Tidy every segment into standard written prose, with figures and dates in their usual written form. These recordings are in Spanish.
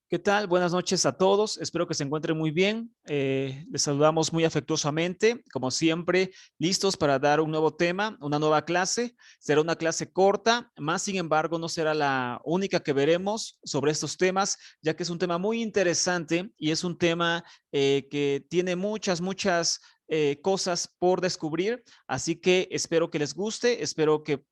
¿Qué tal? Buenas noches a todos. Espero que se encuentren muy bien. Les saludamos muy afectuosamente, como siempre, listos para dar un nuevo tema, una nueva clase. Será una clase corta, más sin embargo, no será la única que veremos sobre estos temas, ya que es un tema muy interesante y es un tema que tiene muchas cosas por descubrir. Así que espero que les guste, espero que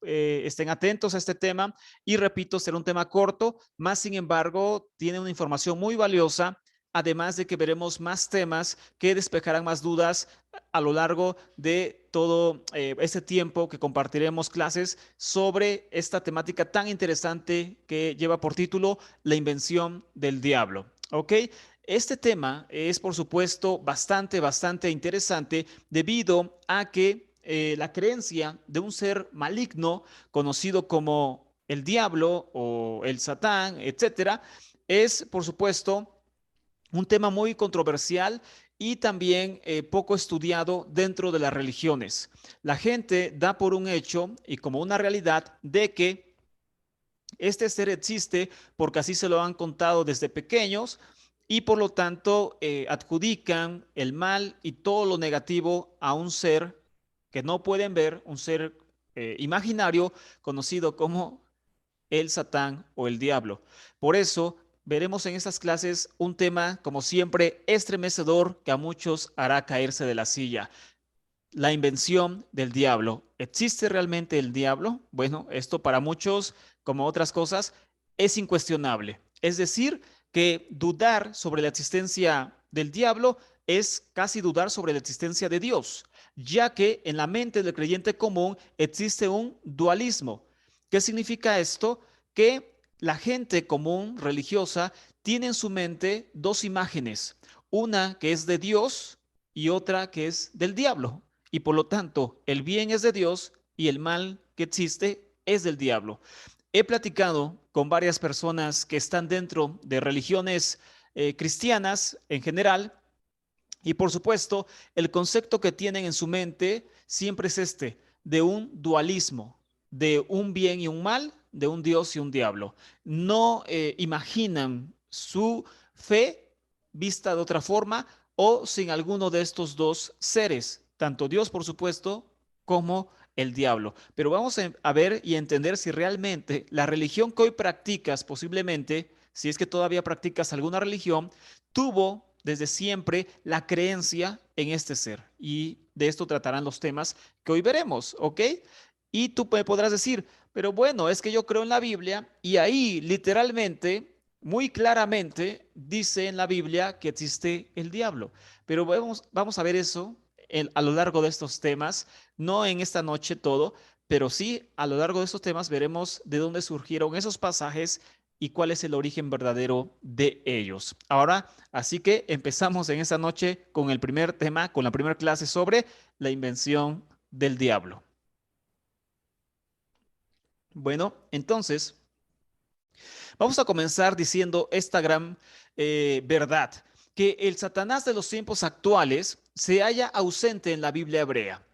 estén atentos a este tema. Y repito, será un tema corto, más sin embargo, tiene una información muy valiosa, además de que veremos más temas que despejarán más dudas a lo largo de todo este tiempo que compartiremos clases sobre esta temática tan interesante que lleva por título La invención del diablo. ¿Ok? Este tema es, por supuesto, bastante interesante debido a que la creencia de un ser maligno conocido como el diablo o el satán, etcétera, es, por supuesto, un tema muy controversial y también poco estudiado dentro de las religiones. La gente da por un hecho y como una realidad de que este ser existe porque así se lo han contado desde pequeños y por lo tanto adjudican el mal y todo lo negativo a un ser que no pueden ver, un ser imaginario conocido como el Satán o el diablo. Por eso veremos en estas clases un tema, como siempre, estremecedor que a muchos hará caerse de la silla. La invención del diablo. ¿Existe realmente el diablo? Bueno, esto para muchos, como otras cosas, es incuestionable. Es decir, que dudar sobre la existencia del diablo es casi dudar sobre la existencia de Dios, ya que en la mente del creyente común existe un dualismo. ¿Qué significa esto? Que la gente común religiosa tiene en su mente dos imágenes, una que es de Dios y otra que es del diablo. Y por lo tanto, el bien es de Dios y el mal que existe es del diablo. He platicado con varias personas que están dentro de religiones cristianas en general y por supuesto, el concepto que tienen en su mente siempre es este, de un dualismo, de un bien y un mal, de un Dios y un diablo. No imaginan su fe vista de otra forma o sin alguno de estos dos seres, tanto Dios, por supuesto, como el diablo. Pero vamos a ver y entender si realmente la religión que hoy practicas, posiblemente, si es que todavía practicas alguna religión, tuvo desde siempre la creencia en este ser. Y de esto tratarán los temas que hoy veremos, ¿ok? Y tú me podrás decir, pero bueno, es que yo creo en la Biblia y ahí literalmente, muy claramente, dice en la Biblia que existe el diablo. Pero vamos a ver eso a lo largo de estos temas, no en esta noche todo, pero sí a lo largo de estos temas veremos de dónde surgieron esos pasajes y cuál es el origen verdadero de ellos. Ahora, así que empezamos en esta noche con el primer tema, con la primera clase sobre la invención del diablo. Bueno, entonces, vamos a comenzar diciendo esta gran verdad, que el Satanás de los tiempos actuales se halla ausente en la Biblia hebrea.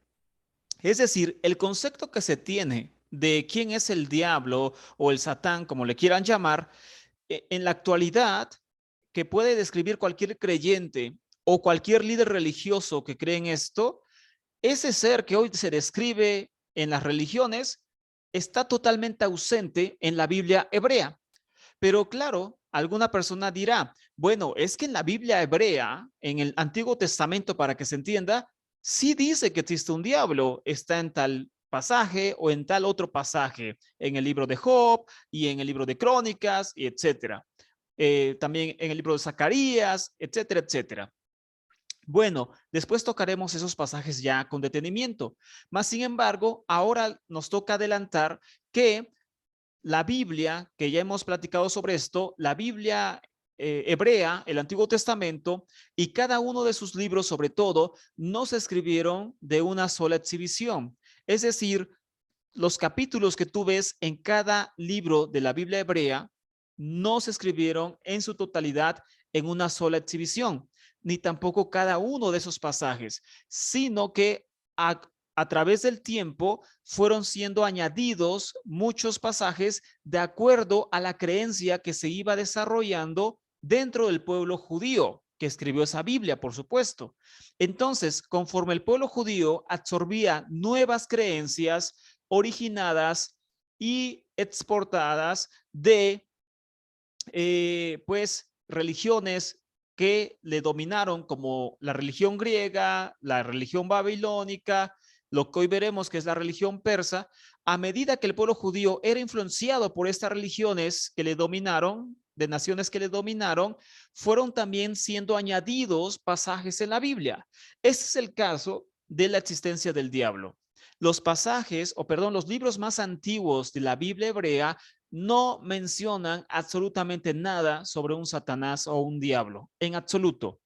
Es decir, el concepto que se tiene de quién es el diablo o el Satán, como le quieran llamar, en la actualidad, que puede describir cualquier creyente o cualquier líder religioso que cree en esto, ese ser que hoy se describe en las religiones está totalmente ausente en la Biblia hebrea. Pero claro, alguna persona dirá, bueno, es que en la Biblia hebrea, en el Antiguo Testamento, para que se entienda, sí dice que existe un diablo, está en tal pasaje o en tal otro pasaje, en el libro de Job y en el libro de Crónicas, y etcétera. También en el libro de Zacarías, etcétera, etcétera. Bueno, después tocaremos esos pasajes ya con detenimiento. Más sin embargo, ahora nos toca adelantar que la Biblia, que ya hemos platicado sobre esto, la Biblia hebrea, el Antiguo Testamento y cada uno de sus libros, sobre todo, no se escribieron de una sola exhibición. Es decir, los capítulos que tú ves en cada libro de la Biblia hebrea no se escribieron en su totalidad en una sola exhibición, ni tampoco cada uno de esos pasajes, sino que a través del tiempo fueron siendo añadidos muchos pasajes de acuerdo a la creencia que se iba desarrollando dentro del pueblo judío que escribió esa Biblia, por supuesto. Entonces, conforme el pueblo judío absorbía nuevas creencias originadas y exportadas de pues religiones que le dominaron, como la religión griega, la religión babilónica, lo que hoy veremos que es la religión persa. A medida que el pueblo judío era influenciado por estas religiones que le dominaron, de naciones que le dominaron, fueron también siendo añadidos pasajes en la Biblia. Este es el caso de la existencia del diablo. Los pasajes, o perdón, los libros más antiguos de la Biblia hebrea no mencionan absolutamente nada sobre un Satanás o un diablo, en absoluto.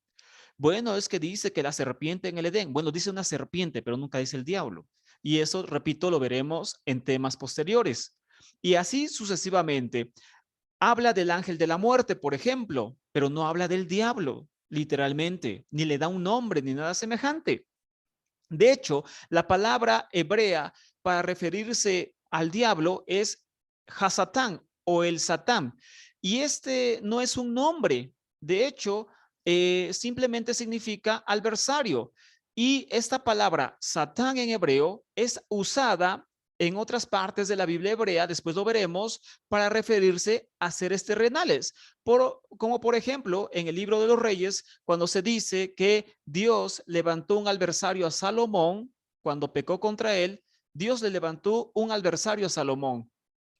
Bueno, es que dice que la serpiente en el Edén, bueno, dice una serpiente, pero nunca dice el diablo. Y eso, repito, lo veremos en temas posteriores. Y así sucesivamente. Habla del ángel de la muerte, por ejemplo, pero no habla del diablo, literalmente, ni le da un nombre ni nada semejante. De hecho, la palabra hebrea para referirse al diablo es Hasatán o el Satán. Y este no es un nombre. De hecho, simplemente significa adversario. Y esta palabra Satán en hebreo es usada en otras partes de la Biblia hebrea, después lo veremos, para referirse a seres terrenales, como por ejemplo en el libro de los Reyes, cuando se dice que Dios levantó un adversario a Salomón, cuando pecó contra él, Dios le levantó un adversario a Salomón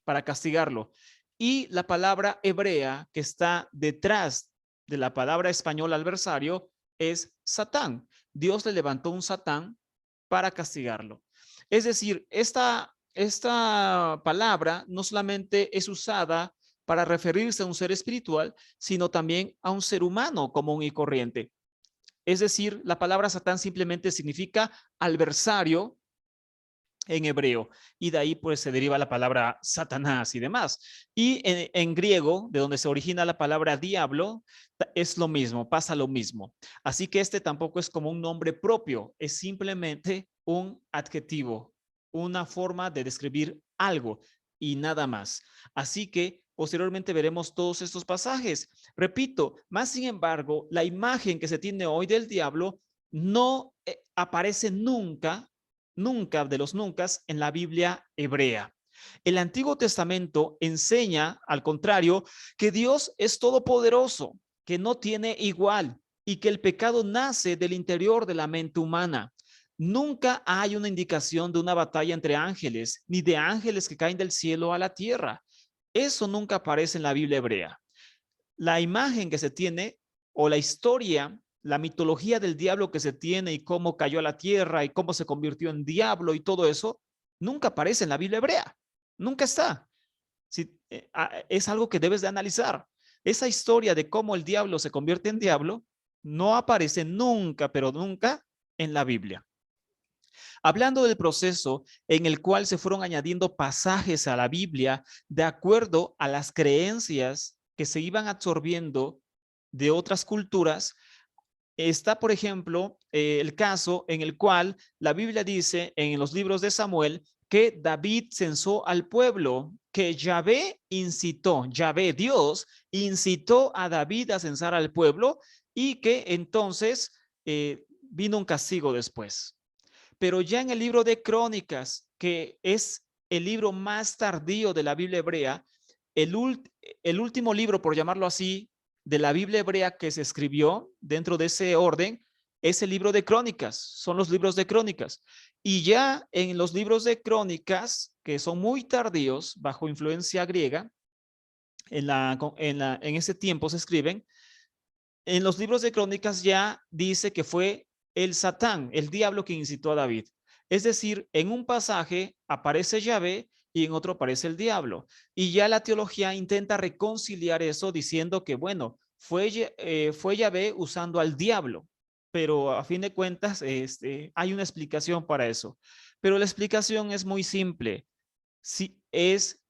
para castigarlo. Y la palabra hebrea que está detrás de la palabra española adversario es Satán. Dios le levantó un Satán para castigarlo. Es decir, esta palabra no solamente es usada para referirse a un ser espiritual, sino también a un ser humano común y corriente. Es decir, la palabra Satán simplemente significa adversario en hebreo, y de ahí pues se deriva la palabra Satanás y demás. Y en griego, de donde se origina la palabra diablo, es lo mismo, pasa lo mismo. Así que este tampoco es como un nombre propio, es simplemente un adjetivo, una forma de describir algo y nada más. Así que posteriormente veremos todos estos pasajes. Repito, más sin embargo, la imagen que se tiene hoy del diablo no aparece nunca de los nunca en la Biblia hebrea. El Antiguo Testamento enseña, al contrario, que Dios es todopoderoso, que no tiene igual y que el pecado nace del interior de la mente humana. Nunca hay una indicación de una batalla entre ángeles, ni de ángeles que caen del cielo a la tierra. Eso nunca aparece en la Biblia hebrea. La imagen que se tiene o la historia, la mitología del diablo que se tiene y cómo cayó a la tierra y cómo se convirtió en diablo y todo eso, nunca aparece en la Biblia hebrea. Nunca está. Es algo que debes de analizar. Esa historia de cómo el diablo se convierte en diablo no aparece nunca, pero nunca en la Biblia. Hablando del proceso en el cual se fueron añadiendo pasajes a la Biblia de acuerdo a las creencias que se iban absorbiendo de otras culturas, está, por ejemplo, el caso en el cual la Biblia dice en los libros de Samuel que David censó al pueblo, que Yahvé incitó, Yahvé, Dios, incitó a David a censar al pueblo y que entonces vino un castigo después. Pero ya en el libro de Crónicas, que es el libro más tardío de la Biblia hebrea, el último libro, por llamarlo así, de la Biblia hebrea que se escribió dentro de ese orden, es el libro de Crónicas, son los libros de Crónicas. Y ya en los libros de Crónicas, que son muy tardíos, bajo influencia griega, en ese tiempo se escriben, en los libros de Crónicas ya dice que fue el Satán, el diablo que incitó a David. Es decir, en un pasaje aparece Yahvé y en otro aparece el diablo. Y ya la teología intenta reconciliar eso diciendo que, bueno, fue Yahvé usando al diablo, pero a fin de cuentas hay una explicación para eso. Pero la explicación es muy simple. Si es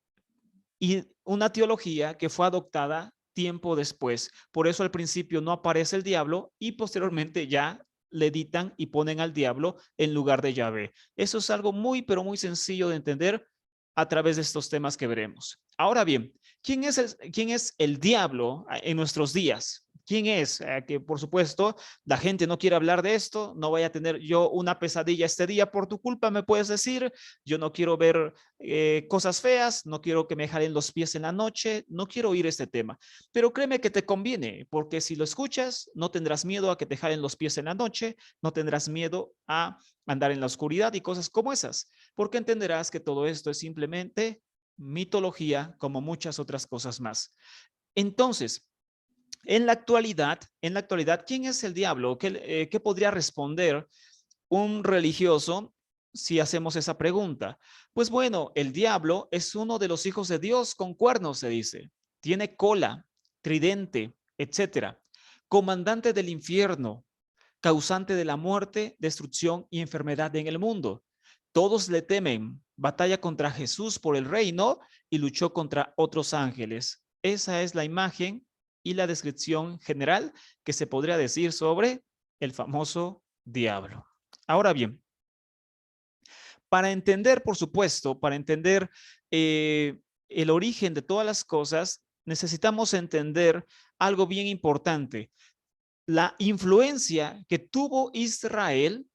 y una teología que fue adoptada tiempo después. Por eso al principio no aparece el diablo y posteriormente ya le editan y ponen al diablo en lugar de Yahvé. Eso es algo muy, pero muy sencillo de entender a través de estos temas que veremos. Ahora bien, quién es el diablo en nuestros días? ¿Quién es? Que por supuesto la gente no quiere hablar de esto, no voy a tener yo una pesadilla este día por tu culpa, me puedes decir, yo no quiero ver cosas feas, no quiero que me jalen los pies en la noche, no quiero oír este tema, pero créeme que te conviene, porque si lo escuchas, no tendrás miedo a que te jalen los pies en la noche, no tendrás miedo a andar en la oscuridad y cosas como esas, porque entenderás que todo esto es simplemente mitología, como muchas otras cosas más. Entonces, en la actualidad, ¿quién es el diablo? ¿Qué podría responder un religioso si hacemos esa pregunta? Pues bueno, el diablo es uno de los hijos de Dios con cuernos, se dice. Tiene cola, tridente, etcétera. Comandante del infierno, causante de la muerte, destrucción y enfermedad en el mundo. Todos le temen, batalla contra Jesús por el reino y luchó contra otros ángeles. Esa es la imagen y la descripción general que se podría decir sobre el famoso diablo. Ahora bien, para entender, por supuesto, para entender el origen de todas las cosas, necesitamos entender algo bien importante, la influencia que tuvo Israel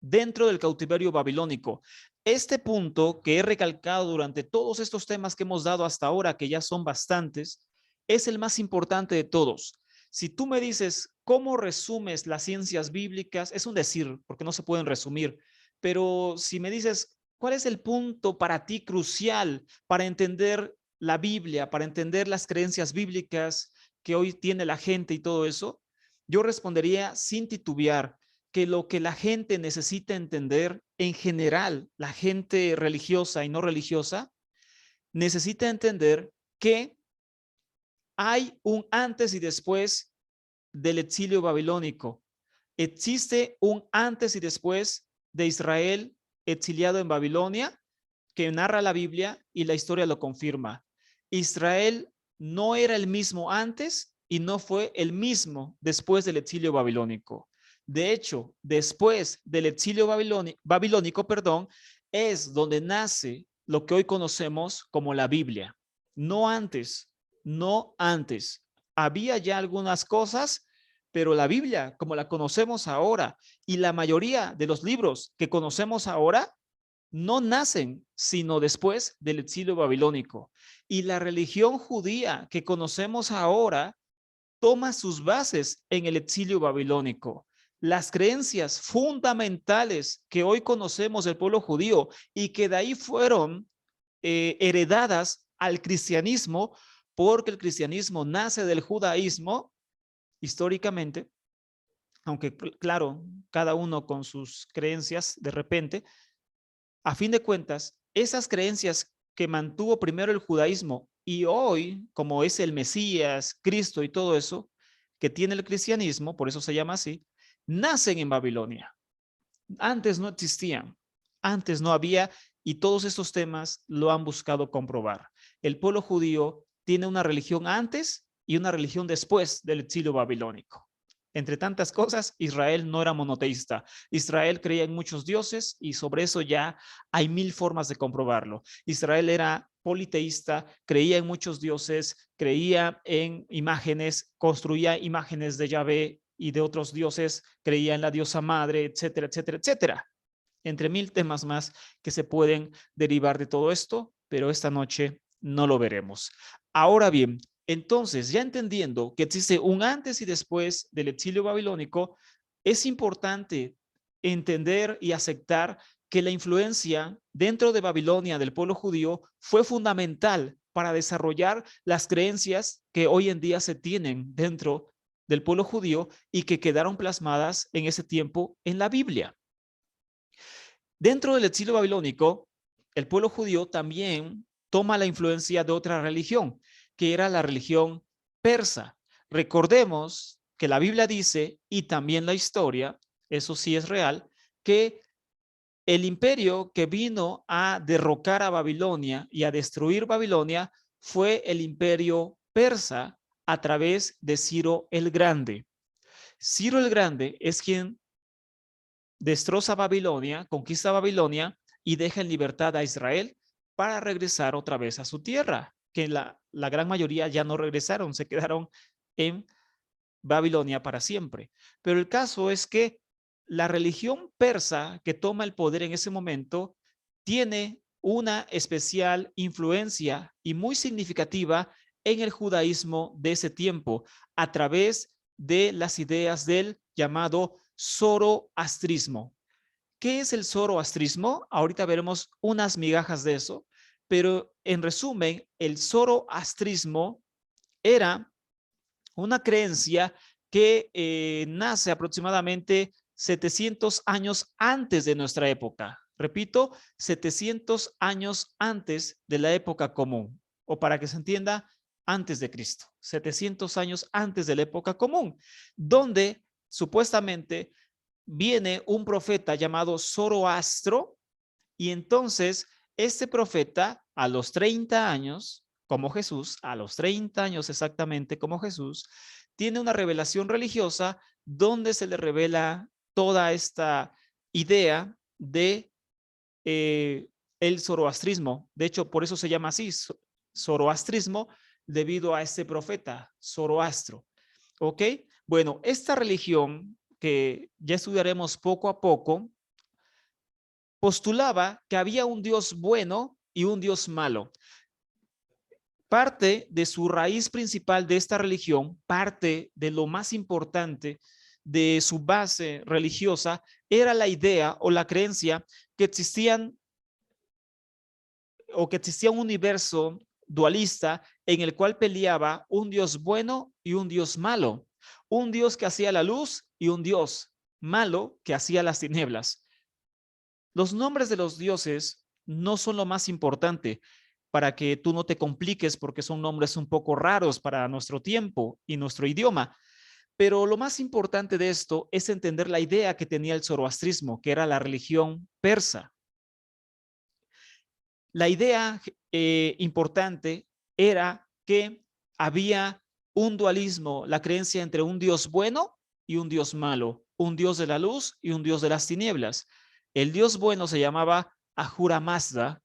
dentro del cautiverio babilónico. Este punto que he recalcado durante todos estos temas que hemos dado hasta ahora, que ya son bastantes, es el más importante de todos. Si tú me dices cómo resumes las ciencias bíblicas, es un decir, porque no se pueden resumir, pero si me dices cuál es el punto para ti crucial para entender la Biblia, para entender las creencias bíblicas que hoy tiene la gente y todo eso, yo respondería sin titubear que lo que la gente necesita entender, en general, la gente religiosa y no religiosa, necesita entender que hay un antes y después del exilio babilónico. Existe un antes y después de Israel exiliado en Babilonia que narra la Biblia y la historia lo confirma. Israel no era el mismo antes y no fue el mismo después del exilio babilónico. De hecho, después del exilio babilónico, perdón, es donde nace lo que hoy conocemos como la Biblia. No antes, no antes. Había ya algunas cosas, pero la Biblia, como la conocemos ahora, y la mayoría de los libros que conocemos ahora, no nacen sino después del exilio babilónico. Y la religión judía que conocemos ahora toma sus bases en el exilio babilónico. Las creencias fundamentales que hoy conocemos del pueblo judío y que de ahí fueron heredadas al cristianismo, porque el cristianismo nace del judaísmo históricamente, aunque claro, cada uno con sus creencias de repente, a fin de cuentas, esas creencias que mantuvo primero el judaísmo y hoy, como es el Mesías, Cristo y todo eso, que tiene el cristianismo, por eso se llama así, nacen en Babilonia. Antes no existían, antes no había, y todos estos temas lo han buscado comprobar. El pueblo judío tiene una religión antes y una religión después del exilio babilónico. Entre tantas cosas, Israel no era monoteísta. Israel creía en muchos dioses y sobre eso ya hay mil formas de comprobarlo. Israel era politeísta, creía en muchos dioses, creía en imágenes, construía imágenes de Yahvé y de otros dioses, creía en la diosa madre, etcétera, etcétera, etcétera. Entre mil temas más que se pueden derivar de todo esto, pero esta noche no lo veremos. Ahora bien, entonces, ya entendiendo que existe un antes y después del exilio babilónico, es importante entender y aceptar que la influencia dentro de Babilonia del pueblo judío fue fundamental para desarrollar las creencias que hoy en día se tienen dentro del pueblo judío y que quedaron plasmadas en ese tiempo en la Biblia. Dentro del exilio babilónico, el pueblo judío también toma la influencia de otra religión, que era la religión persa. Recordemos que la Biblia dice, y también la historia, eso sí es real, que el imperio que vino a derrocar a Babilonia y a destruir Babilonia fue el imperio persa a través de Ciro el Grande. Ciro el Grande es quien destroza Babilonia, conquista Babilonia y deja en libertad a Israel para regresar otra vez a su tierra, que la gran mayoría ya no regresaron, se quedaron en Babilonia para siempre. Pero el caso es que la religión persa que toma el poder en ese momento tiene una especial influencia y muy significativa en el judaísmo de ese tiempo a través de las ideas del llamado zoroastrismo. ¿Qué es el zoroastrismo? Ahorita veremos unas migajas de eso, pero en resumen, el zoroastrismo era una creencia que nace aproximadamente 700 años antes de nuestra época. Repito, 700 años antes de la época común, o para que se entienda, antes de Cristo, 700 años antes de la época común, donde supuestamente viene un profeta llamado Zoroastro, y entonces este profeta a los 30 años, como Jesús, a los 30 años exactamente como Jesús, tiene una revelación religiosa donde se le revela toda esta idea de el zoroastrismo. De hecho, por eso se llama así, zoroastrismo, debido a este profeta, Zoroastro. ¿Ok? Bueno, esta religión que ya estudiaremos poco a poco, postulaba que había un Dios bueno y un Dios malo. Parte de su raíz principal de esta religión, parte de lo más importante de su base religiosa, era la idea o la creencia que existía un universo dualista en el cual peleaba un Dios bueno y un Dios malo, un Dios que hacía la luz y un Dios malo que hacía las tinieblas. Los nombres de los dioses no son lo más importante para que tú no te compliques porque son nombres un poco raros para nuestro tiempo y nuestro idioma. Pero lo más importante de esto es entender la idea que tenía el zoroastrismo, que era la religión persa. La idea importante era que había un dualismo, la creencia entre un Dios bueno y un Dios malo, un Dios de la luz y un Dios de las tinieblas. El Dios bueno se llamaba Ahura Mazda,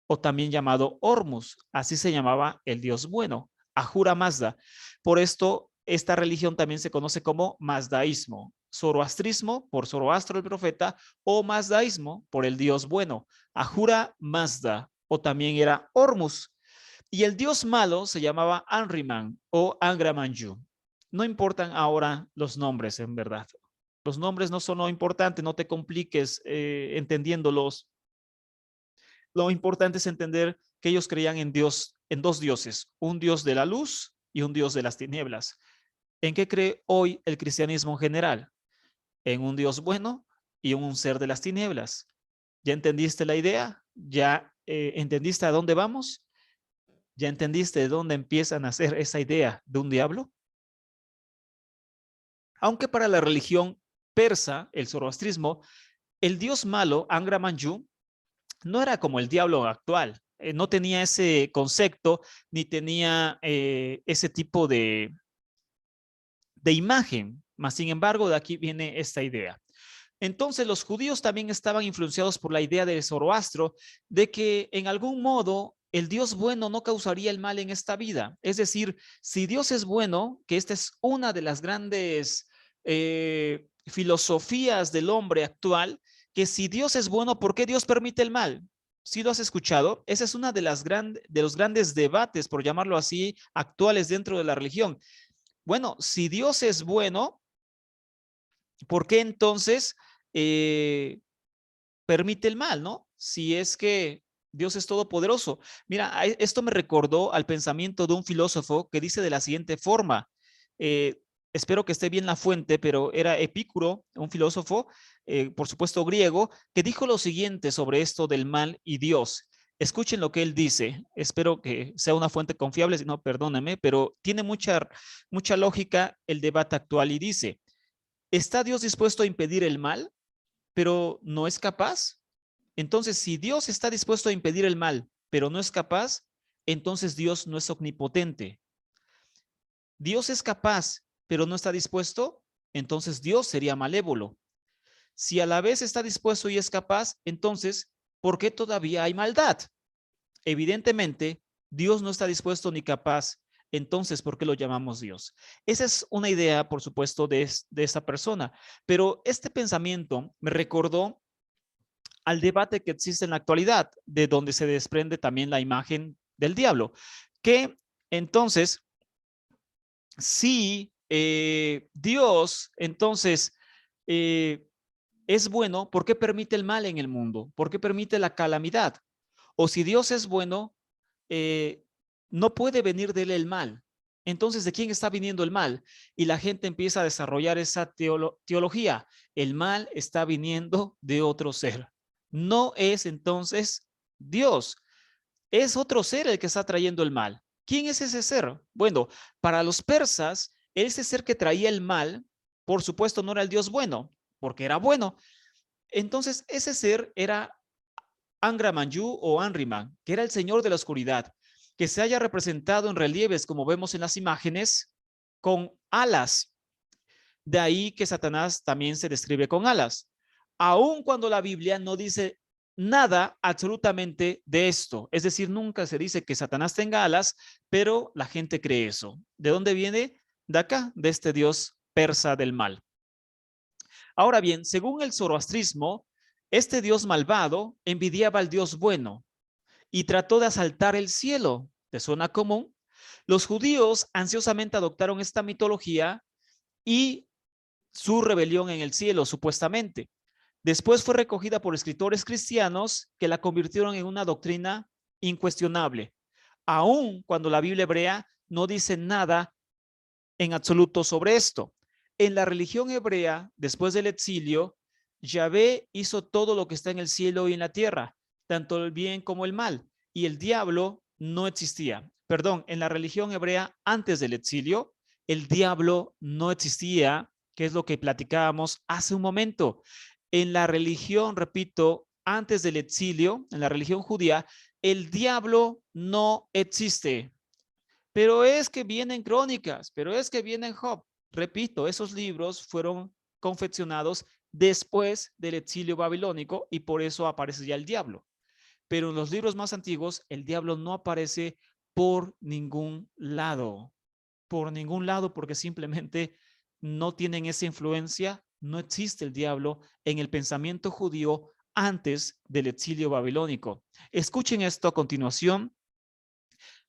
o también llamado Hormuz, así se llamaba el Dios bueno, Ahura Mazda. Por esto, esta religión también se conoce como mazdaísmo, zoroastrismo por Zoroastro el profeta, o mazdaísmo por el Dios bueno, Ahura Mazda, o también era Hormuz. Y el Dios malo se llamaba Anriman o Angra Manju. No importan ahora los nombres, en verdad. Los nombres no son lo importante, no te compliques entendiéndolos. Lo importante es entender que ellos creían en Dios, en dos dioses, un Dios de la luz y un Dios de las tinieblas. ¿En qué cree hoy el cristianismo en general? En un Dios bueno y un ser de las tinieblas. ¿Ya entendiste la idea? ¿Ya entendiste a dónde vamos? ¿Ya entendiste de dónde empieza a nacer esa idea de un diablo? Aunque para la religión persa, el zoroastrismo, el dios malo, Angra Manju, no era como el diablo actual. No tenía ese concepto ni tenía ese tipo de imagen. Mas, sin embargo, de aquí viene esta idea. Entonces, los judíos también estaban influenciados por la idea de Zoroastro de que en algún modo el Dios bueno no causaría el mal en esta vida. Es decir, si Dios es bueno, que esta es una de las grandes filosofías del hombre actual, que si Dios es bueno, ¿por qué Dios permite el mal? ¿Sí lo has escuchado? Esa es una de los grandes debates, por llamarlo así, actuales dentro de la religión. Bueno, si Dios es bueno, ¿por qué entonces permite el mal, no? Si es que Dios es todopoderoso. Mira, esto me recordó al pensamiento de un filósofo que dice de la siguiente forma. eh, Espero que esté bien la fuente, pero era Epicuro, un filósofo, por supuesto griego, que dijo lo siguiente sobre esto del mal y Dios. Escuchen lo que él dice. Espero que sea una fuente confiable, si no, perdóname, pero tiene mucha lógica el debate actual y dice, ¿está Dios dispuesto a impedir el mal, pero no es capaz? Entonces, si Dios está dispuesto a impedir el mal, pero no es capaz, entonces Dios no es omnipotente. Dios es capaz, pero no está dispuesto, entonces Dios sería malévolo. Si a la vez está dispuesto y es capaz, entonces, ¿por qué todavía hay maldad? Evidentemente, Dios no está dispuesto ni capaz. Entonces, ¿por qué lo llamamos Dios? Esa es una idea, por supuesto, de esta persona. Pero este pensamiento me recordó al debate que existe en la actualidad, de donde se desprende también la imagen del diablo. Que entonces, si Dios, entonces, es bueno, ¿por qué permite el mal en el mundo? ¿Por qué permite la calamidad? O si Dios es bueno, eh, no puede venir de él el mal. Entonces, ¿de quién está viniendo el mal? Y la gente empieza a desarrollar esa teología. El mal está viniendo de otro ser. No es entonces Dios, es otro ser el que está trayendo el mal. ¿Quién es ese ser? Bueno, para los persas, ese ser que traía el mal, por supuesto, no era el Dios bueno, porque era bueno. Entonces, ese ser era Angra Manyu o Anriman, que era el señor de la oscuridad, que se haya representado en relieves, como vemos en las imágenes, con alas. De ahí que Satanás también se describe con alas. Aun cuando la Biblia no dice nada absolutamente de esto. Es decir, nunca se dice que Satanás tenga alas, pero la gente cree eso. ¿De dónde viene? De acá, de este dios persa del mal. Ahora bien, según el zoroastrismo, este dios malvado envidiaba al dios bueno y trató de asaltar el cielo. ¿Te suena común? Los judíos ansiosamente adoptaron esta mitología y su rebelión en el cielo, supuestamente. Después fue recogida por escritores cristianos que la convirtieron en una doctrina incuestionable, aun cuando la Biblia hebrea no dice nada en absoluto sobre esto. En la religión hebrea, después del exilio, Yahvé hizo todo lo que está en el cielo y en la tierra, tanto el bien como el mal, y el diablo no existía. Perdón, en la religión hebrea antes del exilio, el diablo no existía, que es lo que platicábamos hace un momento. En la religión, repito, antes del exilio, en la religión judía, el diablo no existe. Pero es que vienen crónicas, pero es que vienen Job. Repito, esos libros fueron confeccionados después del exilio babilónico y por eso aparece ya el diablo. Pero en los libros más antiguos, el diablo no aparece por ningún lado, porque simplemente no tienen esa influencia, no existe el diablo en el pensamiento judío antes del exilio babilónico. Escuchen esto a continuación,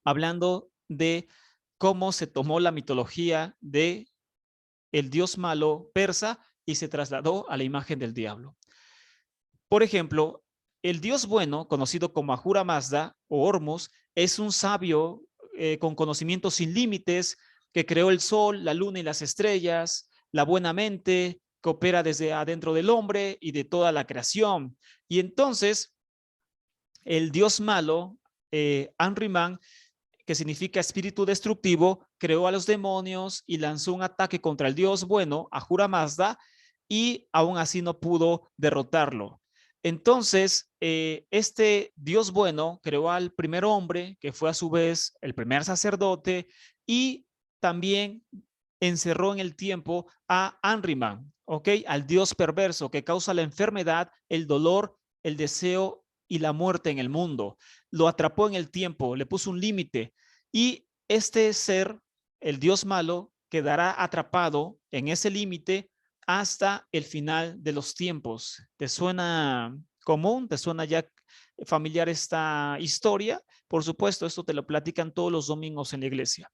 hablando de cómo se tomó la mitología de el dios malo persa y se trasladó a la imagen del diablo. Por ejemplo, el dios bueno, conocido como Ahura Mazda o Hormuz, es un sabio con conocimientos sin límites que creó el sol, la luna y las estrellas, la buena mente, que opera desde adentro del hombre y de toda la creación. Y entonces, el dios malo, Anriman, que significa espíritu destructivo, creó a los demonios y lanzó un ataque contra el dios bueno, Ahura Mazda, y aún así no pudo derrotarlo. Entonces, este dios bueno creó al primer hombre, que fue a su vez el primer sacerdote, y también encerró en el tiempo a Anriman, ¿ok? Al dios perverso que causa la enfermedad, el dolor, el deseo y la muerte en el mundo. Lo atrapó en el tiempo, le puso un límite y este ser, el dios malo, quedará atrapado en ese límite hasta el final de los tiempos. ¿Te suena común? ¿Te suena ya familiar esta historia? Por supuesto, esto te lo platican todos los domingos en la iglesia.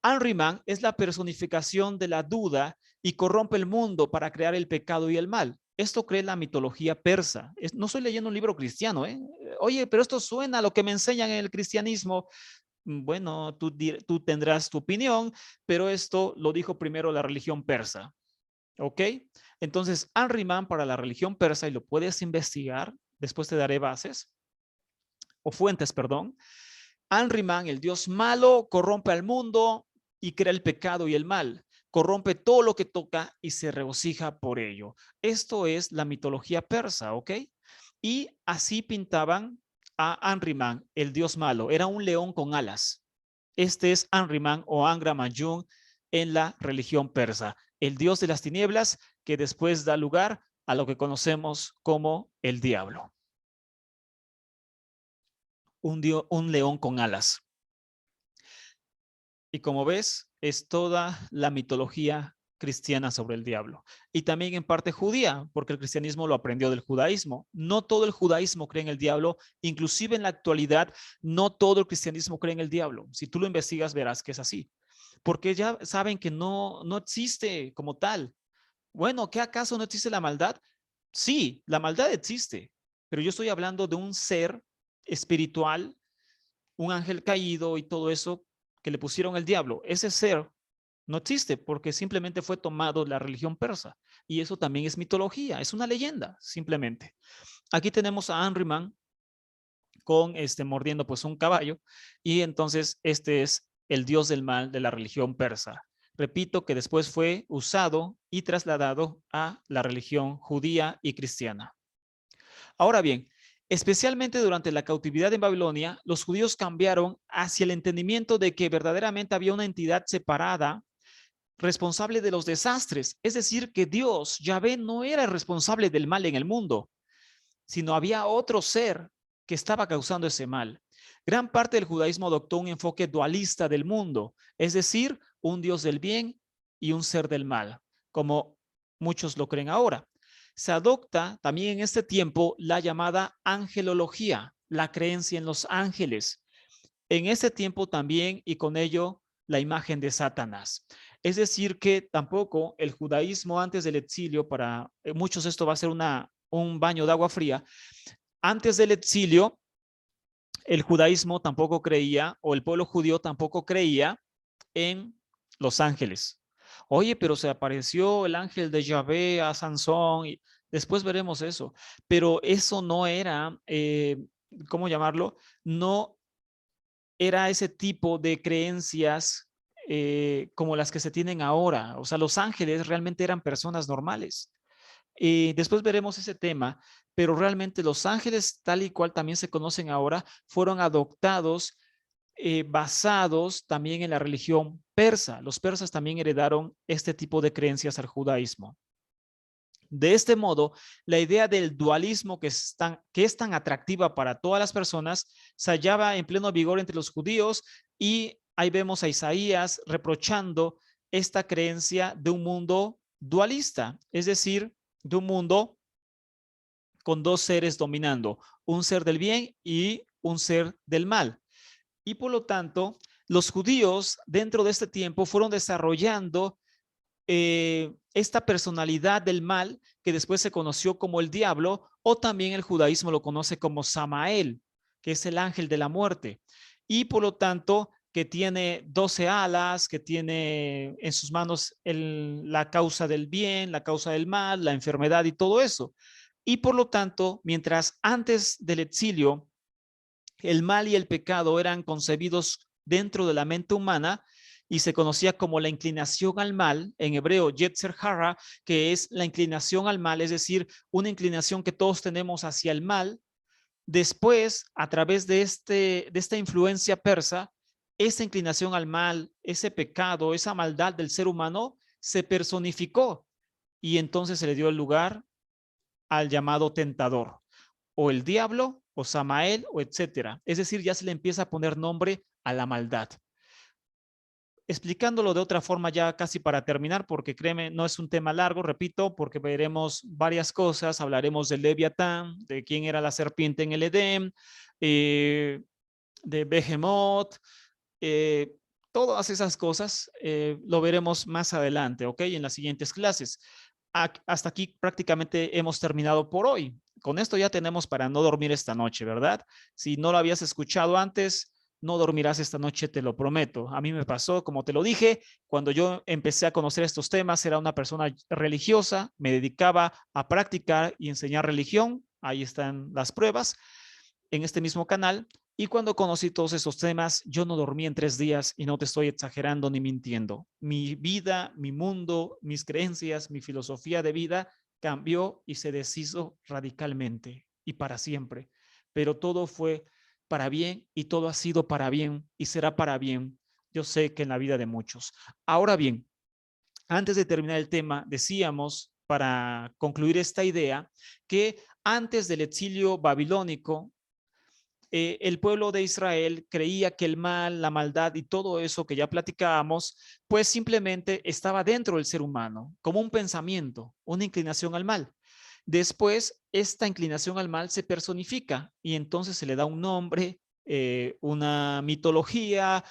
Anriman es la personificación de la duda y corrompe el mundo para crear el pecado y el mal. Esto cree la mitología persa. No estoy leyendo un libro cristiano, ¿eh? Oye, pero esto suena a lo que me enseñan en el cristianismo. Bueno, tú tendrás tu opinión, pero esto lo dijo primero la religión persa. ¿Ok? Entonces, Anriman para la religión persa, y lo puedes investigar, después te daré bases, o fuentes, perdón. Anriman, el dios malo, corrompe al mundo y crea el pecado y el mal. Corrompe todo lo que toca y se regocija por ello. Esto es la mitología persa, ¿ok? Y así pintaban a Anriman, el dios malo. Era un león con alas. Este es Anriman o Angra Mainyun en la religión persa, el dios de las tinieblas que después da lugar a lo que conocemos como el diablo. un león con alas. Y como ves, es toda la mitología cristiana sobre el diablo. Y también en parte judía, porque el cristianismo lo aprendió del judaísmo. No todo el judaísmo cree en el diablo, inclusive en la actualidad, no todo el cristianismo cree en el diablo. Si tú lo investigas, verás que es así. Porque ya saben que no existe como tal. Bueno, ¿qué acaso no existe la maldad? Sí, la maldad existe, pero yo estoy hablando de un ser espiritual, un ángel caído y todo eso que le pusieron el diablo. Ese ser no existe porque simplemente fue tomado de la religión persa. Y eso también es mitología, es una leyenda, simplemente. Aquí tenemos a Ahriman con mordiendo pues un caballo y entonces este es el dios del mal de la religión persa. Repito que después fue usado y trasladado a la religión judía y cristiana. Ahora bien, especialmente durante la cautividad en Babilonia, los judíos cambiaron hacia el entendimiento de que verdaderamente había una entidad separada responsable de los desastres. Es decir, que Dios, Yahvé, no era el responsable del mal en el mundo, sino había otro ser que estaba causando ese mal. Gran parte del judaísmo adoptó un enfoque dualista del mundo, es decir, un Dios del bien y un ser del mal, como muchos lo creen ahora. Se adopta también en este tiempo la llamada angelología, la creencia en los ángeles. En este tiempo también y con ello la imagen de Satanás. Es decir, que tampoco el judaísmo antes del exilio, para muchos esto va a ser un baño de agua fría, antes del exilio el judaísmo tampoco creía, o el pueblo judío tampoco creía en los ángeles. Oye, pero se apareció el ángel de Yahvé a Sansón y después veremos eso. Pero eso no era, ¿cómo llamarlo? No era ese tipo de creencias como las que se tienen ahora. O sea, los ángeles realmente eran personas normales. Después veremos ese tema, pero realmente los ángeles, tal y cual también se conocen ahora, fueron adoptados basados también en la religión persa. Los persas también heredaron este tipo de creencias al judaísmo. De este modo, la idea del dualismo que es tan atractiva para todas las personas se hallaba en pleno vigor entre los judíos y ahí vemos a Isaías reprochando esta creencia de un mundo dualista, es decir, de un mundo con dos seres dominando, un ser del bien y un ser del mal. Y por lo tanto, los judíos dentro de este tiempo fueron desarrollando esta personalidad del mal que después se conoció como el diablo, o también el judaísmo lo conoce como Samael, que es el ángel de la muerte. Y por lo tanto, que tiene 12 alas, que tiene en sus manos la causa del bien, la causa del mal, la enfermedad y todo eso. Y por lo tanto, mientras antes del exilio el mal y el pecado eran concebidos dentro de la mente humana y se conocía como la inclinación al mal, en hebreo Yetzer Hara, que es la inclinación al mal, es decir, una inclinación que todos tenemos hacia el mal. Después, a través de esta influencia persa, esa inclinación al mal, ese pecado, esa maldad del ser humano se personificó y entonces se le dio el lugar al llamado tentador, o el diablo, o Samael, o etcétera. Es decir, ya se le empieza a poner nombre a la maldad. Explicándolo de otra forma ya casi para terminar, porque créeme, no es un tema largo, repito, porque veremos varias cosas, hablaremos del Leviatán, de quién era la serpiente en el Edén, de Behemoth, eh, todas esas cosas lo veremos más adelante, ¿ok? En las siguientes clases. Hasta aquí prácticamente hemos terminado por hoy. Con esto ya tenemos para no dormir esta noche, ¿verdad? Si no lo habías escuchado antes, no dormirás esta noche, te lo prometo. A mí me pasó, como te lo dije, cuando yo empecé a conocer estos temas, era una persona religiosa, me dedicaba a practicar y enseñar religión. Ahí están las pruebas en este mismo canal. Y cuando conocí todos esos temas, yo no dormí en 3 días y no te estoy exagerando ni mintiendo. Mi vida, mi mundo, mis creencias, mi filosofía de vida cambió y se deshizo radicalmente y para siempre. Pero todo fue para bien y todo ha sido para bien y será para bien. Yo sé que en la vida de muchos. Ahora bien, antes de terminar el tema, decíamos, para concluir esta idea, que antes del exilio babilónico, el pueblo de Israel creía que el mal, la maldad y todo eso que ya platicábamos, pues simplemente estaba dentro del ser humano, como un pensamiento, una inclinación al mal. Después, esta inclinación al mal se personifica y entonces se le da un nombre, una mitología,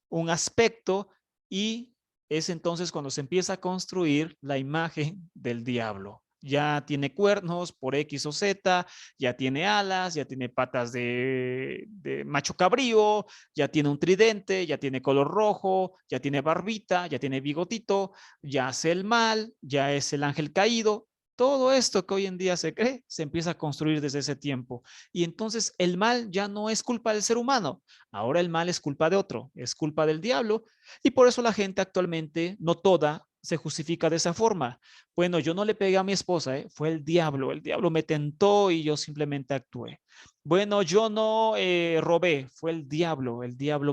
un aspecto, y es entonces cuando se empieza a construir la imagen del diablo. Ya tiene cuernos por X o Z, ya tiene alas, ya tiene patas de macho cabrío, ya tiene un tridente, ya tiene color rojo, ya tiene barbita, ya tiene bigotito, ya hace el mal, ya es el ángel caído. Todo esto que hoy en día se cree se empieza a construir desde ese tiempo. Y entonces el mal ya no es culpa del ser humano. Ahora el mal es culpa de otro, es culpa del diablo. Y por eso la gente actualmente, no toda, se justifica de esa forma. Bueno, yo no le pegué a mi esposa, fue el diablo me tentó y yo simplemente actué. Bueno, yo no robé, fue el diablo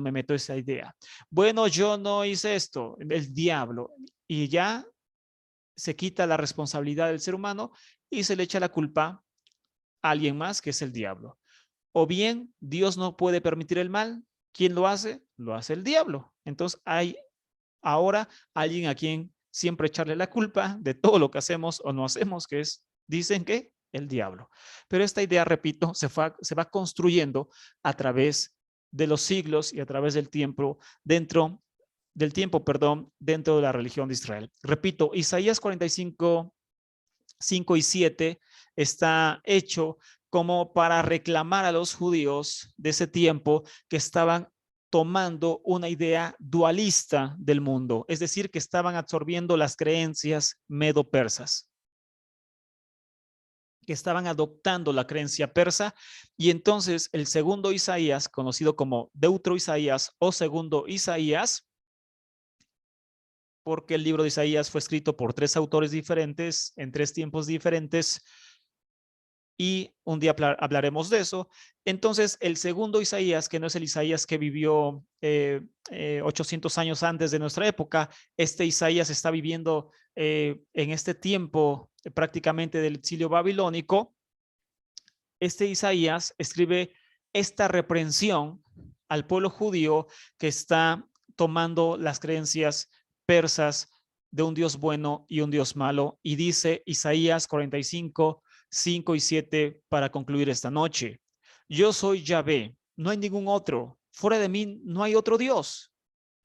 me metió esa idea. Bueno, yo no hice esto, el diablo. Y ya se quita la responsabilidad del ser humano y se le echa la culpa a alguien más, que es el diablo. O bien Dios no puede permitir el mal. ¿Quién lo hace? Lo hace el diablo. Entonces hay ahora alguien a quien siempre echarle la culpa de todo lo que hacemos o no hacemos, que es, dicen que el diablo. Pero esta idea, repito, se va construyendo a través de los siglos y a través del tiempo dentro de la religión de Israel. Repito, Isaías 45, 5 y 7 está hecho como para reclamar a los judíos de ese tiempo que estaban tomando una idea dualista del mundo, es decir, que estaban absorbiendo las creencias medo-persas, que estaban adoptando la creencia persa, y entonces el segundo Isaías, conocido como Deutero Isaías o segundo Isaías, porque el libro de Isaías fue escrito por tres autores diferentes en tres tiempos diferentes, y un día hablaremos de eso. Entonces, el segundo Isaías, que no es el Isaías que vivió 800 años antes de nuestra época, este Isaías está viviendo en este tiempo prácticamente del exilio babilónico. Este Isaías escribe esta reprensión al pueblo judío que está tomando las creencias persas de un Dios bueno y un Dios malo, y dice Isaías 45, 5 y 7 para concluir esta noche. Yo soy Yahvé, no hay ningún otro, fuera de mí no hay otro Dios.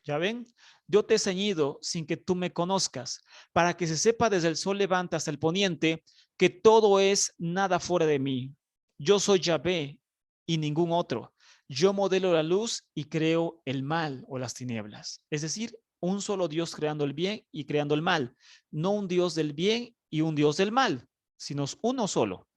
¿Ya ven? Yo te he ceñido sin que tú me conozcas, para que se sepa desde el sol levante hasta el poniente que todo es nada fuera de mí. Yo soy Yahvé y ningún otro. Yo modelo la luz y creo el mal o las tinieblas. Es decir, un solo Dios creando el bien y creando el mal. No un Dios del bien y un Dios del mal, sino uno solo.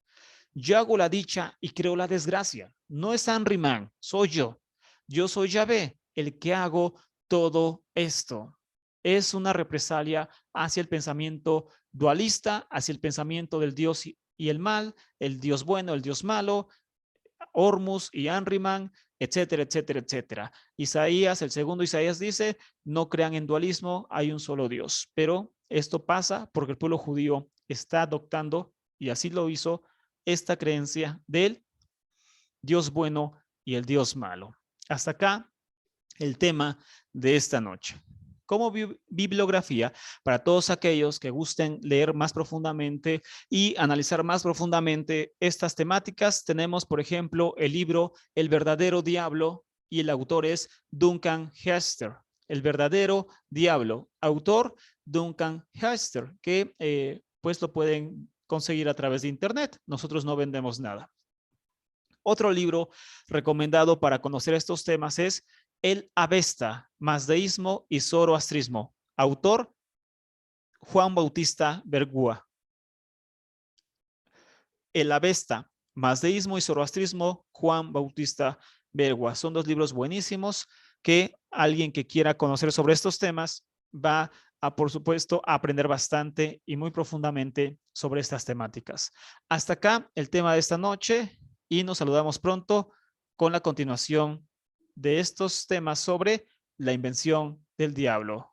Yo hago la dicha y creo la desgracia. No es Anriman, soy yo. Yo soy Yahvé, el que hago todo esto. Es una represalia hacia el pensamiento dualista, hacia el pensamiento del Dios y el mal, el Dios bueno, el Dios malo, Hormuz y Anriman, etcétera, etcétera, etcétera. Isaías, el segundo Isaías dice, no crean en dualismo, hay un solo Dios. Pero esto pasa porque el pueblo judío está adoptando, y así lo hizo, esta creencia del Dios bueno y el Dios malo. Hasta acá el tema de esta noche. Como bibliografía, para todos aquellos que gusten leer más profundamente y analizar más profundamente estas temáticas, tenemos, por ejemplo, el libro El verdadero diablo, y el autor es Duncan Hester. El verdadero diablo, autor Duncan Hester, que pues lo pueden conseguir a través de internet. Nosotros no vendemos nada. Otro libro recomendado para conocer estos temas es El Avesta, Mazdeísmo y Zoroastrismo. Autor Juan Bautista Bergua. El Avesta, Mazdeísmo y Zoroastrismo, Juan Bautista Bergua. Son dos libros buenísimos que alguien que quiera conocer sobre estos temas va a, por supuesto, a aprender bastante y muy profundamente sobre estas temáticas. Hasta acá el tema de esta noche, y nos saludamos pronto con la continuación de estos temas sobre la invención del diablo.